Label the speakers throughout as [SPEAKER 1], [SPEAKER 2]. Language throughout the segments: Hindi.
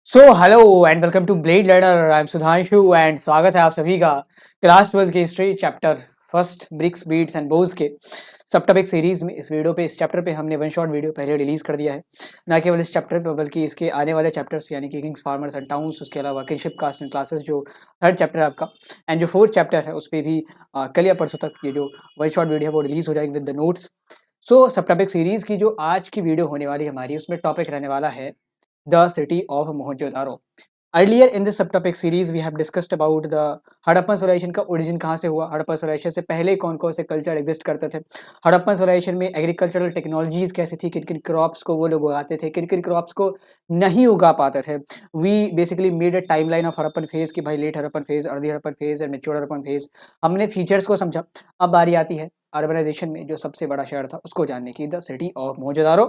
[SPEAKER 1] So hello and welcome to blade learner. I am Sudhanshu and स्वागत है आप सभी का क्लास 12 के history chapter first bricks beads and bones के सब टॉपिक सीरीज में। इस चैप्टर पे हमने वन शॉट वीडियो पहले रिलीज कर दिया है, ना केवल इस चैप्टर पे बल्कि इसके आने वाले चैप्टर्स यानी कि किंग्स फार्मर्स एंड टाउन्स, उसके अलावा किनशिप कास्ट एंड क्लासेस जो थर्ड चैप्टर है आपका, एंड जो फोर्थ चैप्टर है उस पर भी कल या परसों तक ये जो वन शॉट वीडियो है वो रिलीज हो जाएगी विद द नोट्स। सो सब टॉपिक सीरीज की जो आज की वीडियो होने वाली हमारी, उसमें टॉपिक रहने वाला है the city of Mohenjodaro. Earlier in this subtopic series we have discussed about the Harappan civilisation का ओरिजिन कहाँ से हुआ, हड़प्पन सिविलाइजेशन से पहले कौन कौन से कल्चर एग्जिस्ट करते थे, हड़प्पन सिविलाइजेशन में एग्रीकल्चरल टेक्नोलॉजीज कैसी थी, किन किन क्रॉप्स को वो लोग उगाते थे, किन किन क्रॉप्स को नहीं उगा पाते थे। We basically made a timeline of Harappan phase कि भाई late Harappan phase, early Harappan phase and mature Harappan phase. हमने फीचर्स को समझा। अब बारी आती है अर्बनाइजेशन में जो सबसे बड़ा शहर था उसको जानने की, the city of Mohenjodaro.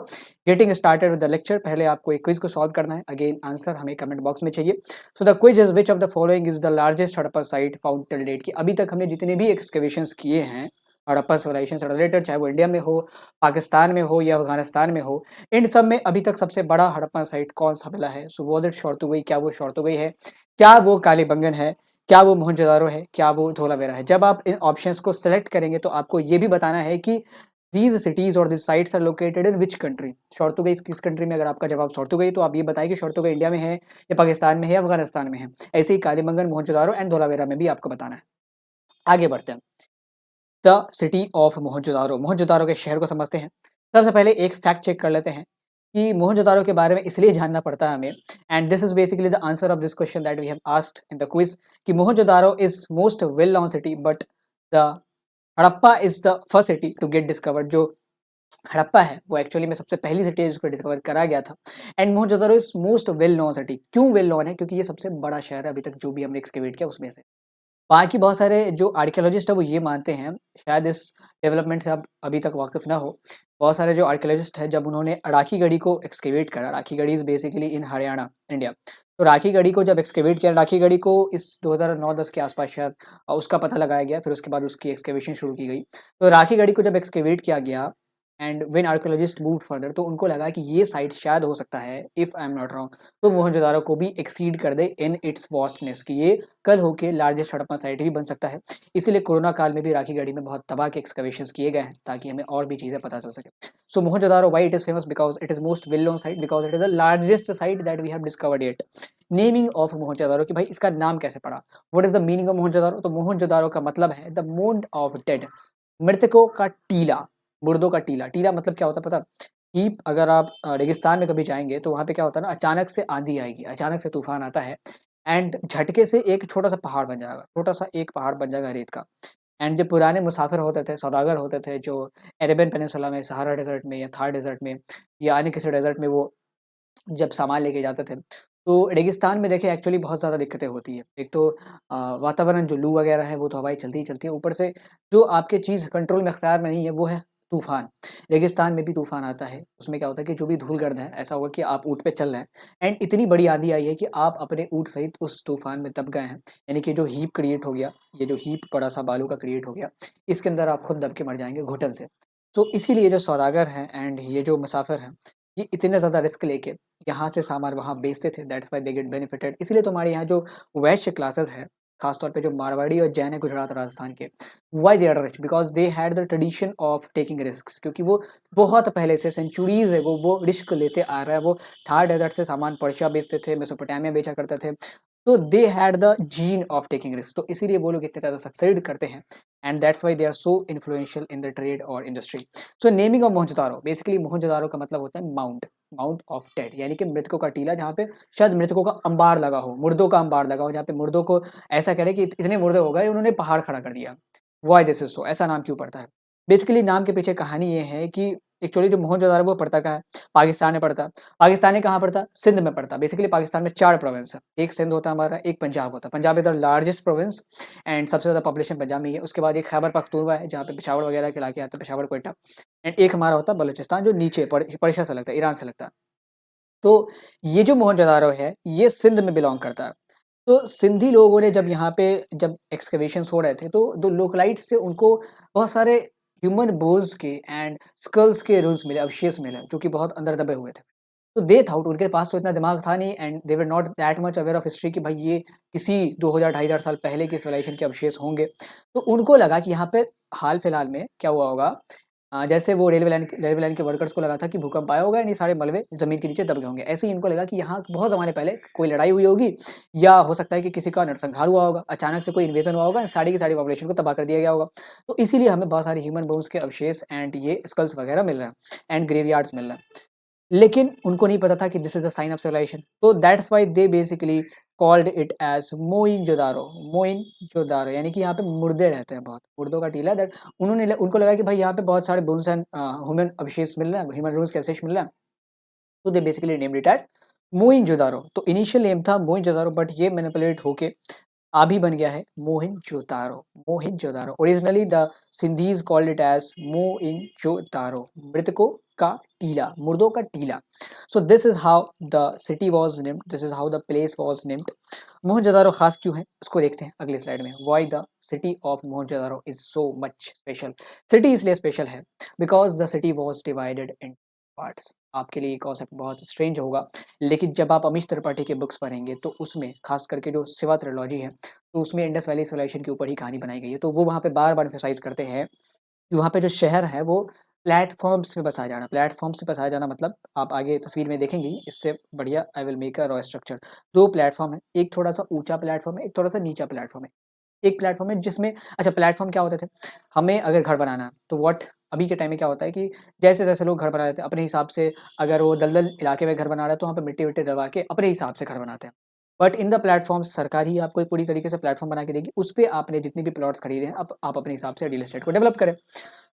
[SPEAKER 1] Getting started with the lecture, पहले आपको एक क्विज को सॉल्व करना है। अगेन आंसर हमें कमेंट बॉक्स में चाहिए। So the quiz is which of the following is the largest Harappa site found till date. की अभी तक हमने जितने भी एक्सकवेशंस किए हैं हड़प्पा सिविलाइजेशन से रिलेटेड, चाहे वो इंडिया में हो, पाकिस्तान में हो या अफगानिस्तान में हो, इन सब में अभी तक सबसे बड़ा हड़प्पा साइट कौन सा मिला है? So was it Shortugai? क्या वो शोरतुगई है? क्या वो कालीबंगन है? क्या वो मोहनजोदारो है? क्या वो धोलावीरा है? जब आप इन ऑप्शंस को सेलेक्ट करेंगे तो आपको ये भी बताना है कि दीज सिटीज और this sites are located in which country. Shortugai किस कंट्री में? अगर आपका जवाब शोरतुगई तो आप ये बताएं कि शोरतुगई इंडिया में है या पाकिस्तान में है या अफगानिस्तान में है। ऐसे ही कालीबंगन, मोहनजोदारो एंड धोलावीरा में भी आपको बताना है। आगे बढ़ते हैं। The city of Mohenjodaro, Mohenjodaro के शहर को समझते हैं। सबसे पहले एक फैक्ट चेक कर लेते हैं कि मोहनजोदारो के बारे में इसलिए जानना पड़ता है हमें, and this is basically the answer of this question that we have asked in the quiz, कि Mohenjodaro is most well known city but the Harappa is the first city to get discovered. जो हड़प्पा है वो एक्चुअली में सबसे पहली सिटी है जिसको डिस्कवर करा गया था। And Mohenjodaro is most well known city. क्यों वेल नोन है? क्योंकि ये सबसे बड़ा शहर है अभी तक जो भी हमने एक्सकेवेट किया उसमें से। बाकी बहुत सारे जो आर्कियोलॉजिस्ट है वो ये मानते हैं, शायद इस डेवलपमेंट से आप अभी तक वाकिफ ना हो, बहुत सारे जो आर्कियोलॉजिस्ट हैं जब उन्होंने अराकी गढ़ी को एक्सकेवेट करा, Rakhigarhi is basically in Haryana India, तो राखी गढ़ी को जब एक्सकेवेट किया, राखी गढ़ी को इस 2009-10 के आसपास शायद उसका पता लगाया गया, फिर उसके बाद उसकी एक्सकेवेशन शुरू की गई। तो राखी गढ़ी को जब एक्सकेवेट किया गया and when archaeologist moved further, तो उनको लगा कि ये साइट शायद हो सकता है, if I am not wrong, तो मोहनजोदारो को भी एक्सीड कर दे इन इट्स वास्टनेस, कि ये कल होके लार्जेस्ट हड़प्पा साइट भी बन सकता है। इसीलिए कोरोना काल में भी राखी गढ़ी में बहुत तबाह के एक्सकवेशंस किए गए हैं ताकि हमें और भी चीज़ें पता चल सके। So Mohenjodaro, why it is famous? Because it is most well known site, because it is the largest site that we have discovered it. Naming of Mohenjodaro, कि भाई इसका नाम कैसे पड़ा? What is the meaning of Mohenjodaro? तो मोहनजोदारो का मतलब है द मोंड ऑफ डेड, मृतकों का टीला, मुर्दों का टीला। टीला मतलब क्या होता है पता? कि अगर आप रेगिस्तान में कभी जाएंगे तो वहाँ पे क्या होता है ना, अचानक से आंधी आएगी, अचानक से तूफान आता है एंड झटके से एक छोटा सा पहाड़ बन जाएगा, छोटा सा एक पहाड़ बन जाएगा रेत का। एंड जो पुराने मुसाफिर होते थे, सौदागर होते थे, जो अरेबियन पेनिनसुला में, सहारा डेजर्ट में या थार डेजर्ट में या अन्य किसी डेजर्ट में वो जब सामान लेके जाते थे, तो रेगिस्तान में देखिए एक्चुअली बहुत ज़्यादा दिक्कतें होती है। एक तो वातावरण जो लू वगैरह है वो तो हवाएं चलती ही चलती है, ऊपर से जो आपके चीज़ कंट्रोल में अख्तियार में नहीं है वो है तूफान। रेगिस्तान में भी तूफान आता है, उसमें क्या होता है कि जो भी धूलगर्द है, ऐसा होगा कि आप ऊँट पे चल रहे हैं एंड इतनी बड़ी आंधी आई है कि आप अपने ऊँट सहित उस तूफान में दब गए हैं, यानी कि जो हीप क्रिएट हो गया, ये जो हीप बड़ा सा बालू का क्रिएट हो गया, इसके अंदर आप खुद दब के मर जाएंगे घुटन से। तो इसीलिए जो सौदागर हैं एंड ये जो मुसाफिर हैं, ये इतने ज़्यादा रिस्क लेके यहाँ से सामान वहाँ बेचते थे, that's why they get benefited. इसलिए तो हमारे यहाँ जो वैश्य क्लासेस है, खासतौर पे जो मारवाड़ी और जैन है गुजरात और राजस्थान के, why they are rich? Because they had the tradition of taking risk, क्योंकि वो बहुत पहले से सेंचुरीज है वो रिस्क लेते आ रहा है। वो थार डेजर्ट से सामान पर्शिया बेचते थे, मेसोपोटामिया बेचा करते थे, तो they had the gene of taking risk, तो इसीलिए वो लोग इतने ज़्यादा सक्सेड करते हैं and that's why they are so influential in the trade और industry. So naming of Mohenjodaro, basically Mohenjodaro का मतलब होता है माउंट, माउंट ऑफ डेड, यानी कि मृतकों का टीला, जहाँ पे शायद मृतकों का अंबार लगा हो, मुर्दों का अंबार लगा हो, जहाँ पे मुर्दों को ऐसा करें कि इतने मुर्दे हो गए उन्होंने पहाड़ खड़ा कर दिया। Why this is so? ऐसा नाम क्यों पड़ता है? बेसिकली नाम के पीछे कहानी ये है कि एक्चुअली जो मोहनजोदारो वो पड़ता कहाँ है? पाकिस्तान में पड़ता है। पाकिस्तान में कहाँ पड़ता है? सिंध में पड़ता है। बेसिकली पाकिस्तान में 4 प्रोविंस है, एक सिंध होता है हमारा, एक पंजाब होता है, Punjab is the largest province and सबसे ज़्यादा पॉपुलेशन पंजाब में ही है। उसके बाद एक खैबर पख्तूनवा है जहाँ पे पेशावर वगैरह के इलाके आते हैं, पेशावर कोयटा, एंड एक हमारा होता है बलूचिस्तान जो नीचे पर्शिया से लगता है, ईरान से लगता है। तो ये जो मोहनजोदारो है ये सिंध में बिलोंग करता है। तो सिंधी लोगों ने जब यहाँ पे जब एक्सकवेशंस हो रहे थे तो जो लोकलाइट्स थे उनको बहुत सारे ह्यूमन बोन्स के एंड स्कल्स के रूल्स मिले, अवशेष मिले जो कि बहुत अंदर दबे हुए थे। तो दे थॉट, उनके पास तो इतना दिमाग था नहीं, and they were not that much aware of history कि भाई ये किसी 2000 2500 साल पहले के सिविलाइजेशन के अवशेष होंगे। तो उनको लगा कि यहाँ पे हाल फिलहाल में क्या हुआ होगा, जैसे वो रेलवे लाइन के वर्कर्स को लगा था कि भूकंप आया होगा, नहीं सारे मलबे जमीन के नीचे दब गए होंगे, ऐसे ही इनको लगा कि यहाँ बहुत ज़माने पहले कोई लड़ाई हुई होगी, या हो सकता है कि किसी का नरसंहार हुआ होगा, अचानक से कोई इन्वेजन हुआ होगा, सारी की सारी पॉपुलेशन को तबाह कर दिया गया होगा। तो इसीलिए हमें बहुत सारे ह्यूमन बोन्स के अवशेष एंड ये स्कल्स वगैरह मिल रहे हैं एंड ग्रेवयार्ड्स मिल रहे हैं। लेकिन उनको नहीं पता था कि this is a sign of civilisation, तो that's why they basically called it as Moenjodaro. Moenjodaro यानी कि यहाँ पे मुर्दे रहते हैं, बहुत मुर्दों का टीला। दैट उनको लगा कि भाई यहाँ पे बहुत सारे बोन्स एंड ह्यूमन अवशेष मिल रहे हैं, ह्यूमन रूम्स के अवशेष मिल रहे हैं, तो they basically named it as Moenjodaro. तो इनिशियल नेम था मोइनजोदारो, बट ये मैनिपुलेट होके अभी बन गया है Mohenjodaro. Mohenjodaro originally the Sindhis called it as Moenjodaro, मृतकों का टीला, मुर्दों का टीला। So this is how the city was named, this is how the place was named. Mohenjodaro खास क्यों है उसको देखते हैं अगले स्लाइड में। Why the city of Mohenjodaro is so much special. City इसलिए स्पेशल है because the city was divided in parts. आपके लिए कॉन्सेप्ट बहुत स्ट्रेंज होगा, लेकिन जब आप अमीश त्रिपाठी के बुक्स पढ़ेंगे तो उसमें खास करके जो शिवा ट्रिलॉजी है, तो उसमें इंडस वैली सिविलाइजेशन के ऊपर ही कहानी बनाई गई है। तो वो वहाँ पे बार बार एम्फेसाइज करते हैं कि वहाँ पे जो शहर है वो प्लेटफॉर्म्स पे बसाया जाना। प्लेटफॉर्म्स पे बसाया जाना मतलब आप आगे तस्वीर में देखेंगे, इससे बढ़िया I will make a raw structure. दो प्लेटफॉर्म है, एक थोड़ा सा ऊंचा प्लेटफॉर्म है, एक थोड़ा सा नीचा प्लेटफॉर्म है। एक प्लेटफॉर्म है जिसमें, अच्छा प्लेटफॉर्म क्या होते थे, हमें अगर घर बनाना है तो व्हाट अभी के टाइम में क्या होता है कि जैसे जैसे लोग घर बना देते हैं अपने हिसाब से, अगर वो दलदल इलाके में घर बना रहा है तो वहाँ पे मिट्टी विट्टी दबा के अपने हिसाब से घर बनाते हैं। बट इन द प्लेटफॉर्म सरकार ही आपको एक पूरी तरीके से प्लेटफॉर्म बना के देगी, उस पर आपने जितनी भी प्लॉट्स खरीदे हैं अब आप अपने हिसाब से रियल एस्टेट को डेवलप करें।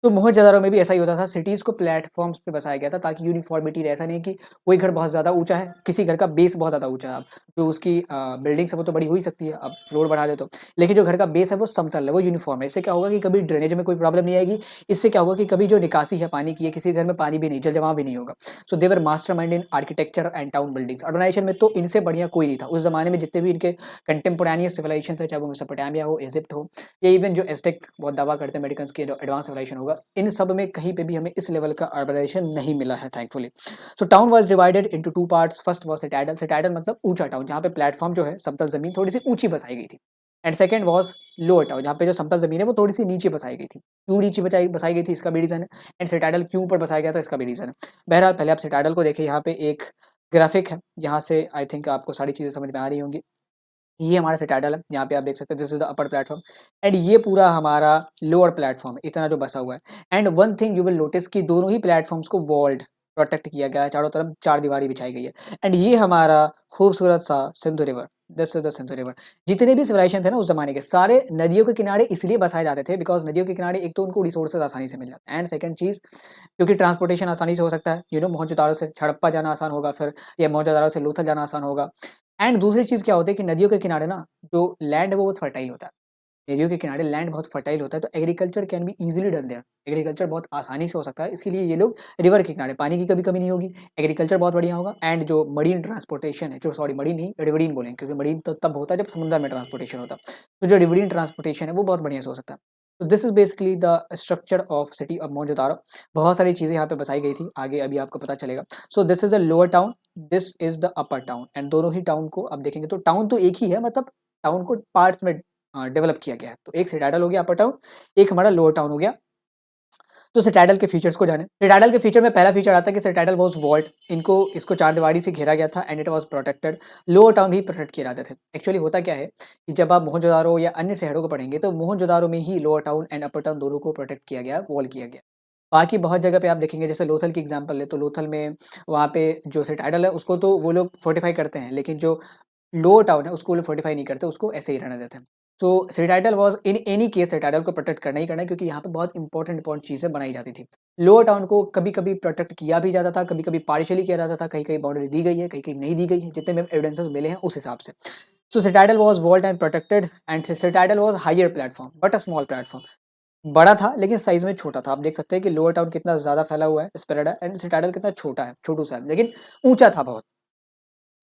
[SPEAKER 1] तो मोहनजोदारो में भी ऐसा ही होता था, सिटीज़ को प्लेटफॉर्म्स पे बसाया गया था ताकि यूनिफॉर्मिटी रहे। ऐसा नहीं कि कोई घर बहुत ज़्यादा ऊंचा है, किसी घर का बेस बहुत ज़्यादा ऊंचा है, आप जो उसकी बिल्डिंग्स है वो तो बड़ी हो ही सकती है, आप फ्लोर बढ़ा दे तो, लेकिन जो घर का बेस है वो समतल है, वो यूनिफॉर्म है। इससे क्या होगा कि कभी ड्रेनेज में कोई प्रॉब्लम नहीं आएगी। इससे क्या होगा कि कभी जो निकासी है पानी की है, किसी घर में पानी भी नहीं, जल जमाव भी नहीं होगा। So they were mastermind in architecture and town buildings. Organisation में तो इनसे बढ़िया कोई नहीं था उस जमाने में। जितने भी इनके कंटेम्पोरानियस सिविलाइजेशन थे, चाहे वो मेसोपोटामिया हो, इजिप्ट हो, या इवन जो एज़टेक बहुत दावा करते हैं अमेरिकन की एडवांस सिविलाइजेशन होगा, इन सब में कहीं पे भी हमें इस लेवल का अर्बनाइजेशन नहीं मिला है thankfully. So town was divided into two parts. First was citadel. Citadel मतलब ऊंचा टाउन, जहाँ पे प्लेटफॉर्म जो है समतल जमीन थोड़ी सी ऊंची बसाई गई थी। And second was lower town, जहाँ पे जो समतल जमीन है वो थोड़ी सी नीचे बसाई गई थी। क्यों नीचे बसाई गई थी इसका भी रीजन है, एंड सिटाडल क्यों ऊपर बसाया गया था इसका भी रीजन है। बहरहाल पहले आप सिटाडल को देखिए, यहाँ पे एक ग्राफिक है, यहाँ से आई थिंक आपको सारी चीज़ें समझ में आ रही होंगी। ये हमारा सिटाडल है, यहाँ पे आप देख सकते हैं this is the upper platform, and ये पूरा हमारा लोअर प्लेटफॉर्म इतना जो बसा हुआ है। And one thing you will notice कि दोनों ही प्लेटफॉर्म्स को वॉल्ड प्रोटेक्ट किया गया है, चारों तरफ चार दीवारी बिछाई गई है। एंड ये हमारा खूबसूरत सा Sindhu river, this is the Sindhu river. जितने भी सिविलाइजेशन थे ना उस जमाने के, सारे नदियों के किनारे इसलिए बसाए जाते थे बिकॉज नदियों के किनारे एक तो उनको रिसोर्सेज आसानी से मिल जाते हैं, एंड सेकंड चीज क्योंकि ट्रांसपोर्टेशन आसानी से हो सकता है। मोहनजोदारो से हड़प्पा जाना आसान होगा, फिर या मोहनजोदारो से लोथल जाना आसान होगा। एंड दूसरी चीज़ क्या होती है कि नदियों के किनारे ना जो लैंड है वो बहुत फर्टाइल होता है। नदियों के किनारे लैंड बहुत फर्टाइल होता है, तो agriculture can be easily done there. Agriculture बहुत आसानी से हो सकता है, इसलिए ये लोग रिवर के किनारे, पानी की कभी कमी नहीं होगी, एग्रीकल्चर बहुत बढ़िया होगा। एंड जो मरीन ट्रांसपोर्टेशन है, जो सॉरी मरीन नहीं रिवरीन बोलेंगे, क्योंकि मरीन तो तब होता है जब समुद्र में ट्रांसपोर्टेशन होता है, तो जो रिवरीन ट्रांसपोर्टेशन है वो बहुत बढ़िया से हो सकता है। तो this is basically the structure of city of Mohenjodaro. बहुत सारी चीज़ें यहाँ पे बसाई गई थी, आगे अभी आपको पता चलेगा। सो this is the lower town, this is the upper town, and दोनों ही टाउन को आप देखेंगे तो टाउन तो एक ही है, मतलब टाउन को पार्ट्स में डेवलप किया गया है। तो एक सिटाडल हो गया अपर टाउन, एक हमारा लोअर टाउन हो गया। तो सिटाडल के फीचर्स को जाने। सिटाडल के फीचर में पहला फीचर आता है कि सिटाडल वाज वॉल्ड, इसको चार दीवारी से घेरा गया था, and it was protected. Lower town भी प्रोटेक्ट किए जाते थे। एक्चुअली होता क्या है कि जब आप मोहनजोदारो या अन्य शहरों को पढ़ेंगे तो मोहनजोदारो में ही lower town and upper town दोनों को प्रोटेक्ट किया गया, वॉल किया गया। बाकी बहुत जगह पे आप देखेंगे, जैसे लोथल की एग्जांपल ले तो लोथल में वहाँ पे जो सिटाडल है उसको तो वो लोग फोर्टिफाई करते हैं, लेकिन जो लोअर टाउन है उसको वो लोग फोर्टिफाई नहीं करते, उसको ऐसे ही रहने देते हैं। So citadel was in any case, citadel को प्रोटेक्ट करना ही करना है, क्योंकि यहाँ पे बहुत इंपॉर्टेंट चीज़ें बनाई जाती थी। लोअर टाउन को कभी कभी प्रोटेक्ट किया भी जाता था, कभी कभी पार्शियली किया जाता था, कहीं कहीं बाउंड्री दी गई है, कहीं कहीं नहीं दी गई है, जितने भी एविडेंसेस मिले हैं उस हिसाब से। So citadel was walled and protected, and citadel was higher platform but a small platform. बड़ा था लेकिन साइज में छोटा था। आप देख सकते हैं कि लोअर टाउन कितना ज़्यादा फैला हुआ है, स्प्रेड है, एंड सिटाडल कितना छोटा है, छोटू सा है, लेकिन ऊंचा था बहुत।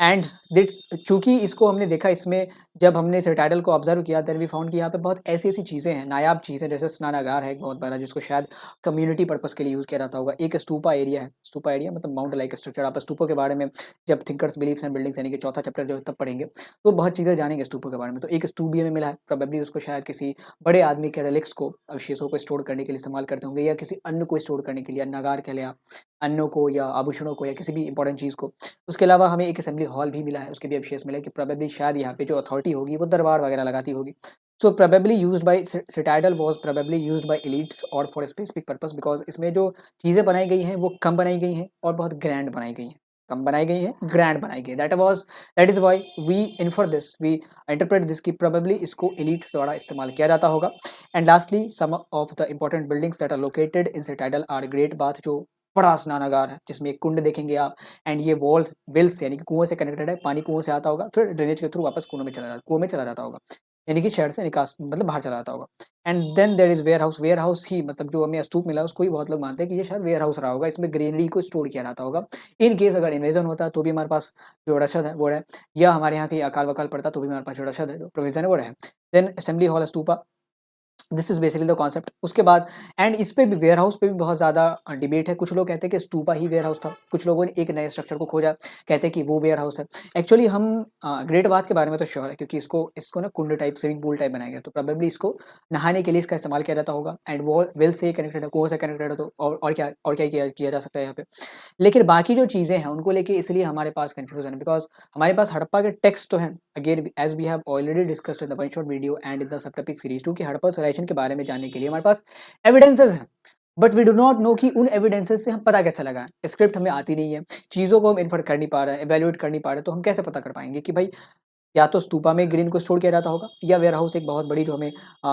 [SPEAKER 1] एंड दिट्स चूंकि इसको हमने देखा, इसमें जब हमने टाइटल को ऑब्जर्व किया देन वी फाउंड कि यहाँ पे बहुत ऐसी ऐसी चीज़ें हैं, नायाब चीज़ें, जैसे स्नानागार है एक बहुत बड़ा जिसको शायद कम्युनिटी पर्पस के लिए यूज़ किया जाता होगा। एक स्तूपा एरिया है, स्तूपा एरिया मतलब माउंट लाइक स्ट्रक्चर। आप स्तूपों के बारे में जब थिंकर्स बिलीव्स एंड बिल्डिंग्स यानी कि चौथा चैप्टर जो है तब पढ़ेंगे तो बहुत चीज़ें जानेंगे स्तूपों के बारे में। तो एक स्तूप भी हमें मिला है, प्रोबेबली उसको शायद किसी बड़े आदमी के रिलिक्स को, अवशेषों को स्टोर करने के लिए इस्तेमाल करते होंगे, या किसी अन्न को स्टोर करने के लिए, अन्नागार कह लें आप, अन्नों को या आभूषणों को या किसी भी इंपॉर्टेंट चीज़ को। उसके अलावा हमें एक असेंबली हॉल भी मिला है, उसके भी अवशेष मिले कि प्रोबेबली शायद यहाँ पे जो अथॉरिटी होगी वो दरबार वगैरह लगाती होगी। So probably used by citadel was probably used by elites और फॉर स्पेसिफिक पर्पस, बिकॉज इसमें जो चीज़ें बनाई गई हैं वो कम बनाई गई हैं और बहुत ग्रैंड बनाई गई हैं। कम बनाई गई हैं, ग्रैंड बनाई गई। That is why we infer this, we interpret this कि प्रोबेबली इसको एलिट्स द्वारा इस्तेमाल किया जाता होगा। And lastly some of the important buildings that are located in citadel are great bath, जो बड़ा स्नानागार है जिसमें एक कुंड देखेंगे आप, एंड ये वॉल वेल्स यानी कि कुएं से कनेक्टेड है, पानी कुएं से आता होगा फिर ड्रेनेज के थ्रू वापस कुएं में चला जाता होगा, यानी कि शहर से निकास मतलब बाहर चला जाता होगा। And then there is warehouse, warehouse ही मतलब जो हमें स्तूप मिला उसको ही बहुत लोग मानते हैं कि ये शायद वेयर हाउस रहा होगा, इसमें ग्रेनरी को स्टोर किया जाता होगा। इन केस अगर इन्वेजन होता तो भी हमारे पास जो रसद है वो है, या हमारे यहाँ कहीं अकाल वकाल पड़ता तो भी हमारे पास जो रसद है, जो प्रोविजन है वो है। Then assembly hall stupa, this is basically the concept. उसके बाद एंड इस पे भी वेयर हाउस पे भी बहुत ज़्यादा डिबेट है। कुछ लोग कहते हैं कि स्तूपा ही वेयर हाउस था, कुछ लोगों ने एक नए स्ट्रक्चर को खोजा, कहते हैं कि वो वेयर हाउस है। एक्चुअली हम ग्रेट बाथ के बारे में तो श्योर है, क्योंकि इसको इसको ना कुंड टाइप स्विमिंग पूल टाइप बनाया गया, तो प्रोबेबली इसको नहाने के लिए इसका इस्तेमाल किया जाता होगा। एंड वो वेल से कनेक्टेड है, कुओं से कनेक्टेड है, तो और क्या किया जा सकता है यहाँ पे। लेकिन बाकी जो चीज़ें हैं उनको लेके इसलिए हमारे पास कन्फ्यूजन है, बिकॉज हमारे पास हड़प्पा के टेक्स्ट तो हैं, again as we have already discussed in the one shot video and in the subtopic series 2 कि हड़प्पा सिविलाइजेशन के बारे में जानने के लिए हमारे पास एविडेंसेस हैं, but we do not know कि उन एविडेंसेस से हम पता कैसे लगाएं। स्क्रिप्ट हमें आती नहीं है, चीज़ों को हम इन्फर कर नहीं पा रहे हैं, एवेल्युएट कर नहीं पा रहे, तो हम कैसे पता कर पाएंगे कि भाई या तो स्तूपा में ग्रीन को स्टोर किया जाता होगा, या वेयर हाउस एक बहुत बड़ी जो हमें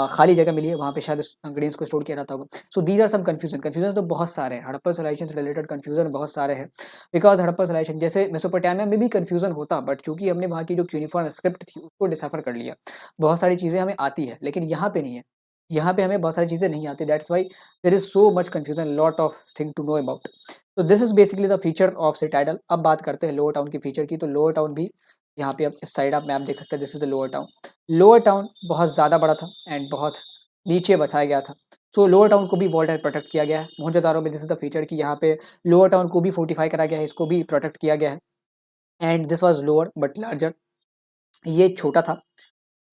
[SPEAKER 1] खाली जगह मिली है वहाँ पे शायद ग्रीन्स को स्टोर किया जाता होगा। So these are some confusion तो बहुत सारे हैं, हड़प्पा सिविलाइजेशन से रिलेटेड कन्फ्यूजन बहुत सारे हैं, बिकॉज हड़प्पा सिविलाइजेशन जैसे मेसोपोटामिया में भी कन्फ्यूजन होता, बट चूंकि हमने वहाँ की जो यूनिफॉर्म स्क्रिप्ट थी उसको डिसाइफर कर लिया, बहुत सारी चीज़ें हमें आती है, लेकिन यहाँ पे नहीं है, यहाँ पे हमें बहुत सारी चीज़ें नहीं आती। That's why there is so much confusion, lot of thing to know about. तो this is basically the feature of citadel. अब बात करते हैं लोअर टाउन की फीचर की। तो लोअर टाउन भी यहाँ पे आप इस साइड आप मैप देख सकते हैं, this is the lower town. Lower town बहुत ज़्यादा बड़ा था एंड बहुत नीचे बसाया गया था। सो लोअर टाउन को भी वॉल्ट प्रोटेक्ट किया गया है। मोहनजोदारो में दिस इज द फीचर कि यहाँ पे लोअर टाउन को भी फोर्टिफाई करा गया है, इसको भी प्रोटेक्ट किया गया है। And this was lower but larger, ये छोटा था,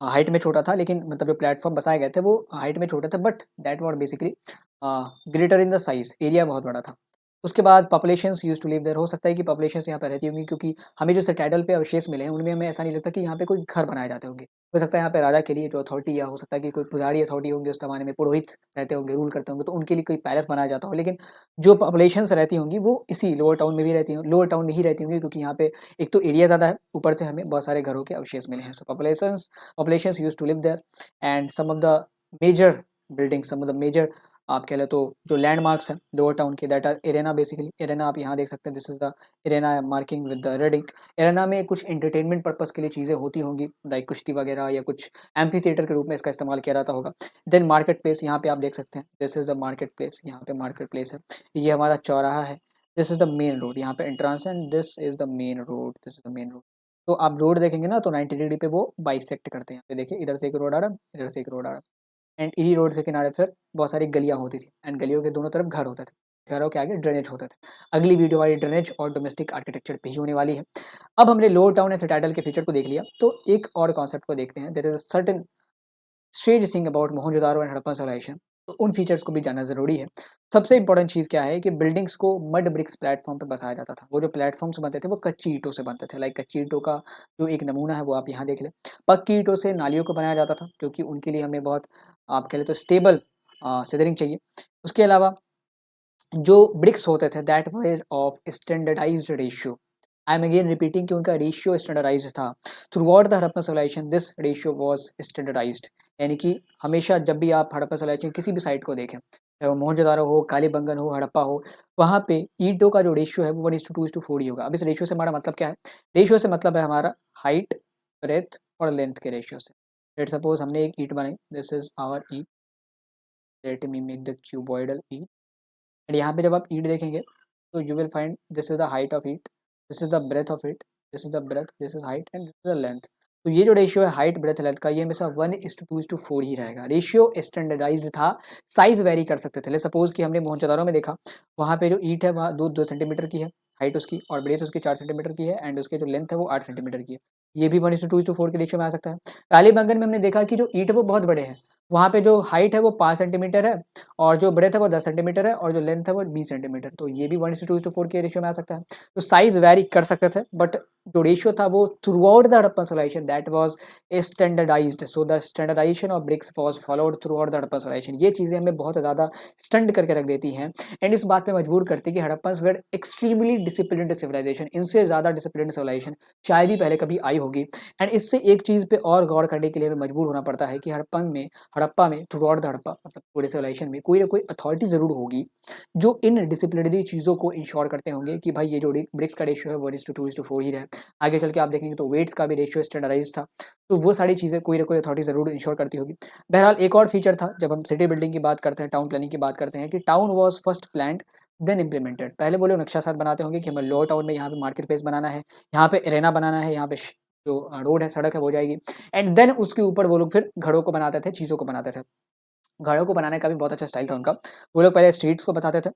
[SPEAKER 1] हाइट में छोटा था, लेकिन मतलब जो प्लेटफॉर्म बसाए गए थे वो हाइट में छोटे थे, but that was basically greater in the size, area बहुत बड़ा था। उसके बाद populations use to live there, हो सकता है कि पॉपुलेशंस यहाँ पे रहती होंगी, क्योंकि हमें जो सिटाइडल पे अवशेष मिले हैं उनमें हमें ऐसा नहीं लगता कि यहाँ पे कोई घर बनाए जाते होंगे। हो सकता है यहाँ पे राजा के लिए जो अथॉरिटी, या हो सकता है कि कोई पुजारी अथॉरिटी होंगे उस जमाने में, पुरोहित रहते होंगे, रूल करते होंगे, तो उनके लिए कोई पैलेस बनाया जाता हो। लेकिन जो पॉपुलेशंस रहती होंगी वो इसी लोअर टाउन में भी रहती होंगी, लोअर टाउन में ही रहती होंगी, क्योंकि यहाँ पे एक तो एरिया ज़्यादा है, ऊपर से हमें बहुत सारे घरों के अवशेष मिले हैं। सो populations used to live there, and some of the major buildings, some of the major आप कह लें तो जो लैंडमार्क्स हैं लोअर टाउन के, that are arena. Basically arena आप यहाँ देख सकते हैं, this is the arena marking with the red ink. Arena में कुछ एंटरटेनमेंट पर्पस के लिए चीज़ें होती होंगी, लाइक कुश्ती वगैरह या कुछ एम्फी थिएटर के रूप में इसका इस्तेमाल किया जाता होगा। देन मार्केट प्लेस, यहाँ पे आप देख सकते हैं, this is the market place, यहाँ पे मार्केट प्लेस है, ये हमारा चौराहा है, this is the main road, यहाँ पे entrance and this is the main road, this is the main road. तो आप रोड देखेंगे ना तो 90 डिग्री पे वो बाइसेक्ट करते हैं। यहाँ पे देखिए, इधर से एक रोड आ रहा है, इधर से एक रोड आ रहा है, एंड इन्हीं रोड के किनारे फिर बहुत सारी गलियाँ होती थी, एंड गलियों के दोनों तरफ घर होते थे, घरों के आगे ड्रेनेज होते थे। अगली वीडियो हमारी ड्रेनेज और डोमेस्टिक आर्किटेक्चर पे ही होने वाली है। अब हमने लोअर टाउन या सिटाइडल के फीचर को देख लिया, तो एक और कॉन्सेप्ट को देखते हैं। There is a certain strange thing about Mohenjodaro and Harappa civilisation, तो उन फीचर्स को भी जानना ज़रूरी है। सबसे इंपॉर्टेंट चीज़ क्या है कि बिल्डिंग्स को मड ब्रिक्स प्लेटफॉर्म पे बसाया जाता था। वो जो प्लेटफॉर्म्स बनते थे वो कच्ची ईंटों से बनते थे, लाइक कच्ची ईंटों का जो एक नमूना है वो आप यहाँ देख लें। पक्की ईंटों से नालियों को बनाया जाता था, क्योंकि उनके लिए हमें बहुत आप कह लें तो स्टेबल सिदरिंग चाहिए। उसके अलावा जो ब्रिक्स होते थे that were of standardised ratio. I am again repeating कि उनका रेशियो स्टैंडर्डाइज्ड था। Throughout the Harappa civilisation this ratio was standardised, यानी कि हमेशा जब भी आप हड़प्पा सिविलाइजेशन किसी भी साइट को देखें, चाहे वो मोहनजोदारो हो, कालीबंगन हो, हड़प्पा हो, वहाँ पे ईंटों का जो रेशियो है वो 1:2:4 ही होगा। अब इस रेशियो से हमारा मतलब क्या है? रेशियो से मतलब है हमारा हाइट, ब्रेथ और लेंथ के रेशियो से। लेट सपोज हमने एक ईंट बनाई, दिस इज आवर ईंट, let me make the cuboidal ईंट, एंड यहाँ पे जब आप ईंट देखेंगे तो you will find this is the height of ईंट, this is the breadth of it, this is the breadth, this is height and this is the length. तो ये जो रेशियो है हाइट ब्रेथ लेंथ का, ये हमेशा 1:2:4 ही रहेगा। रेशियो स्टैंडर्डाइज था, साइज वेरी कर सकते थे। सपोज कि हमने मोहनजोदड़ो में देखा, वहाँ पे जो ईंट है वहाँ 2 सेंटीमीटर की है हाइट उसकी, और ब्रेथ उसकी 4 सेंटीमीटर की है, एंड उसकी जो लेंथ है वो 8 सेंटीमीटर की है। ये भी 1:2:4 के रेशियो में आ सकता है। कालीबंगन में हमने देखा कि जो ईंट है वो बहुत बड़े हैं, वहाँ पे जो हाइट है वो 5 सेंटीमीटर है, और जो ब्रेथ है वो 10 सेंटीमीटर है, और जो लेंथ है वो 20 सेंटीमीटर। तो ये भी 1:2:4 के रेशियो में आ सकता है। तो साइज वेरी कर सकते थे, बट जो रेशियो था वो throughout the Harappan civilisation that was standardised. So the standardisation of bricks was followed throughout the Harappan civilisation. ये चीज़ें हमें बहुत ज़्यादा स्टंड करके रख देती हैं, एंड इस बात पे मजबूर करती है कि Harappans were extremely disciplined civilisation. इनसे ज़्यादा डिसिप्लिन्ड सिविलाइजेशन शायद ही पहले कभी आई होगी। एंड इससे एक चीज़ पे और गौर करने के लिए हमें मजबूर होना पड़ता है कि हड़प्पा में थ्रू आउट द हड़प्पा मतलब पूरे सिविलाइजेशन में कोई ना कोई अथॉरिटी ज़रूर होगी जो इन डिसिप्लिनरी चीज़ों को इंश्योर करते होंगे कि भाई ये जो ब्रिक्स का रेशियो है 1:2:4 ही रहे। आगे चल के आप देखेंगे तो वेट्स का भी रेशियो स्टैंडर्डाइज था। तो वो सारी चीज़ें कोई ना कोई अथॉरिटी ज़रूर इंश्योर करती होगी। बहरहाल एक और फीचर था, जब हम सिटी बिल्डिंग की बात करते हैं, टाउन प्लानिंग की बात करते हैं, कि town was first planned then implemented. पहले वो लोग नक्शा साथ बनाते होंगे कि हमें लोअर टाउन में यहाँ पे मार्केट प्लेस बनाना है, यहाँ पे एरेना बनाना है, यहाँ पे जो रोड है सड़क है वो जाएगी, एंड देन उसके ऊपर वो लोग फिर घरों को बनाते थे, चीज़ों को बनाते थे। घरों को बनाने का भी बहुत अच्छा स्टाइल था उनका। वो लोग पहले स्ट्रीट्स को बताते थे,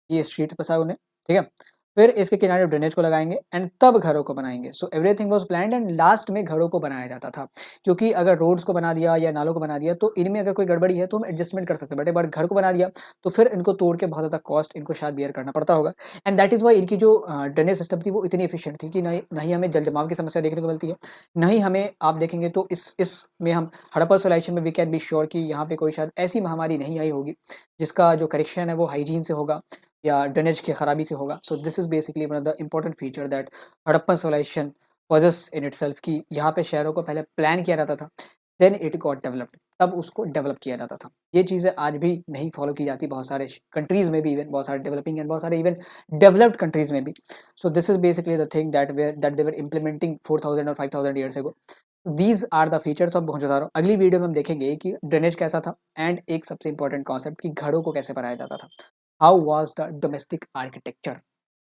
[SPEAKER 1] ये स्ट्रीट्स पता है उन्हें, ठीक है। फिर इसके किनारे ड्रेनेज को लगाएंगे एंड तब घरों को बनाएंगे। So everything was planned and last में घरों को बनाया जाता था। क्योंकि अगर रोड्स को बना दिया या नालों को बना दिया तो इनमें अगर कोई गड़बड़ी है तो हम एडजस्टमेंट कर सकते हैं, बट एक बार घर को बना दिया तो फिर इनको तोड़ के बहुत ज़्यादा कॉस्ट इनको शायद बियर करना पड़ता होगा। एंड दैट इज़ वाई इनकी जो ड्रेनेज सिस्टम थी वो इतनी एफिशिएंट थी कि नहीं हमें जल जमाव की समस्या देखने को मिलती है, नहीं हमें, आप देखेंगे तो इसमें हम हड़प्पा सिविलाइजेशन में वी कैन बी श्योर कि यहाँ पे कोई शायद ऐसी महामारी नहीं आई होगी जिसका जो करेक्शन है वो हाइजीन से होगा या ड्रेनेज की खराबी से होगा। So this is basically one of the important feature that Harappan civilization possess in itself, कि यहाँ पे शहरों को पहले प्लान किया जाता था, देन इट गॉट डेवलप्ड, तब उसको डेवलप किया जाता था। ये चीज़ें आज भी नहीं फॉलो की जाती बहुत सारे कंट्रीज़ में भी, इवन बहुत सारे डेवलपिंग एंड बहुत सारे इवन डेवलप्ड कंट्रीज़ में भी। So this is basically the thing that they were implementing 4000 और 5000 years ago. These are the features of Mohenjodaro. अगली वीडियो में हम देखेंगे कि ड्रेनेज कैसा था, एंड एक सबसे इंपॉर्टेंट कॉन्सेप्ट कि घरों को कैसे बनाया जाता था। How was the domestic architecture.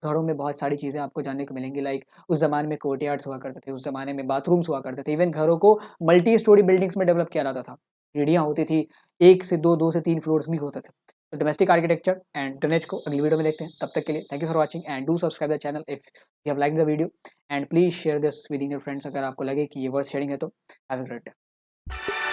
[SPEAKER 1] घरों में बहुत सारी चीज़ें आपको जानने को मिलेंगी, लाइक उस ज़माने में कोर्टयार्ड्स हुआ करते थे, उस ज़माने में बाथरूम्स हुआ करते थे, इवन घरों को मल्टी स्टोरी बिल्डिंग्स में डेवलप किया जाता था। सीढ़ियाँ होती थी, 1 से 2, 2 से 3 फ्लोर्स भी होते थे। तो डोमेस्टिक आर्किटेक्चर एंड ड्रेनेज को अगली वीडियो में देखते हैं। तब तक के लिए thank you for watching and do subscribe the channel if you have liked the video, and please share this with in your friends अगर आपको लगे कि ये वर्थ शेयरिंग है तो। Have a great day.